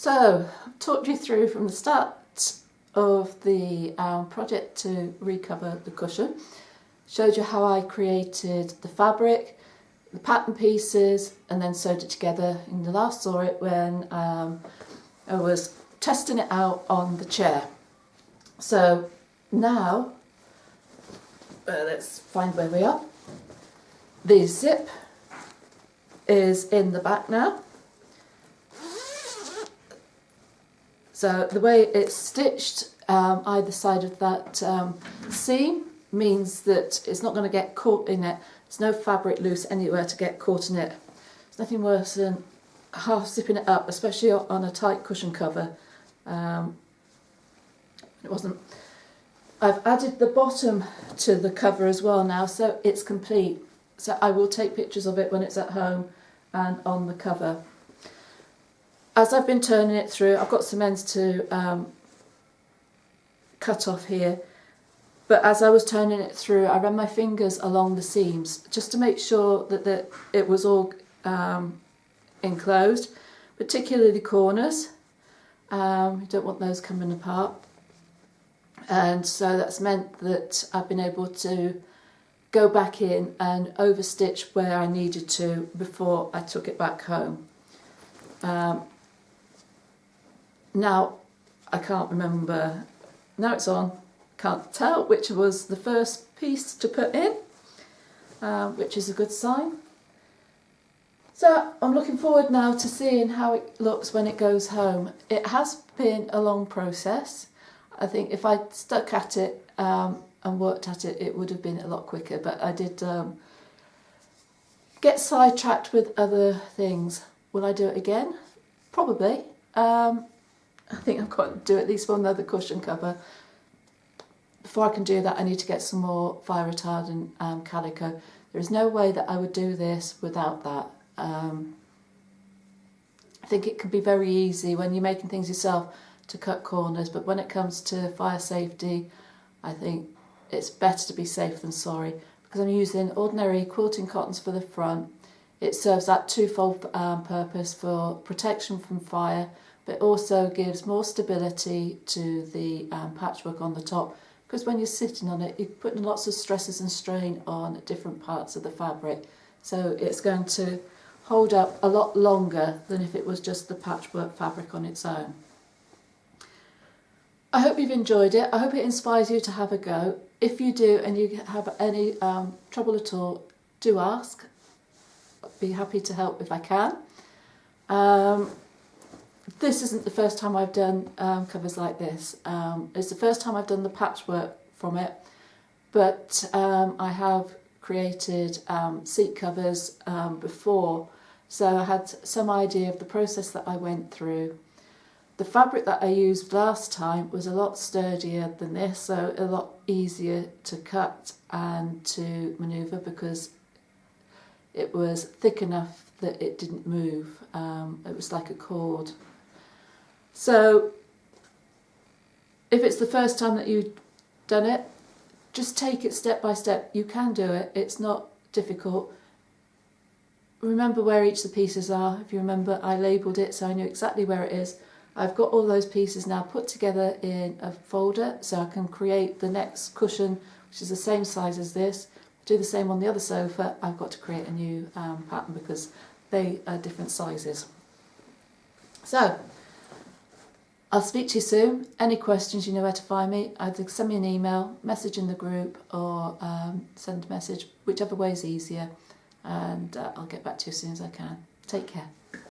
So, I've talked you through from the start of the project to recover the cushion. Showed you how I created the fabric, the pattern pieces, and then sewed it together. And you last saw it when I was testing it out on the chair. So now, let's find where we are. The zip is in the back now. So the way it's stitched either side of that seam means that it's not going to get caught in it. There's no fabric loose anywhere to get caught in it. There's nothing worse than half zipping it up, especially on a tight cushion cover. It wasn't. I've added the bottom to the cover as well now, so it's complete. So I will take pictures of it when it's at home and on the cover. As I've been turning it through, I've got some ends to cut off here, but as I was turning it through, I ran my fingers along the seams just to make sure that it was all enclosed, particularly the corners. You don't want those coming apart, and so that's meant that I've been able to go back in and overstitch where I needed to before I took it back home. Now I can't remember, now it's on, can't tell which was the first piece to put in, which is a good sign. So I'm looking forward now to seeing how it looks when it goes home. It has been a long process. I think if I'd stuck at it and worked at it, it would have been a lot quicker, but I did get sidetracked with other things. Will I do it again? Probably. I think I've got to do at least one other cushion cover. Before I can do that, I need to get some more fire retardant calico. There is no way that I would do this without that. I think it can be very easy when you're making things yourself to cut corners, but when it comes to fire safety, I think it's better to be safe than sorry, because I'm using ordinary quilting cottons for the front. It serves that twofold purpose for protection from fire, but also gives more stability to the patchwork on the top, because when you're sitting on it, you're putting lots of stresses and strain on different parts of the fabric. So it's going to hold up a lot longer than if it was just the patchwork fabric on its own. I hope you've enjoyed it. I hope it inspires you to have a go. If you do and you have any trouble at all, do ask. I'll be happy to help if I can. This isn't the first time I've done covers like this. It's the first time I've done the patchwork from it, but I have created seat covers before, so I had some idea of the process that I went through. The fabric that I used last time was a lot sturdier than this, so a lot easier to cut and to manoeuvre because it was thick enough that it didn't move. It was like a cord. So if it's the first time that you've done it, just take it step by step. You can do it. It's not difficult. Remember where each of the pieces are. If you remember, I labelled it so I knew exactly where it is. I've got all those pieces now put together in a folder so I can create the next cushion, which is the same size as this. Do the same on the other sofa. I've got to create a new pattern because they are different sizes. So I'll speak to you soon. Any questions, you know where to find me. Either send me an email, message in the group, or send a message, whichever way is easier, and I'll get back to you as soon as I can. Take care.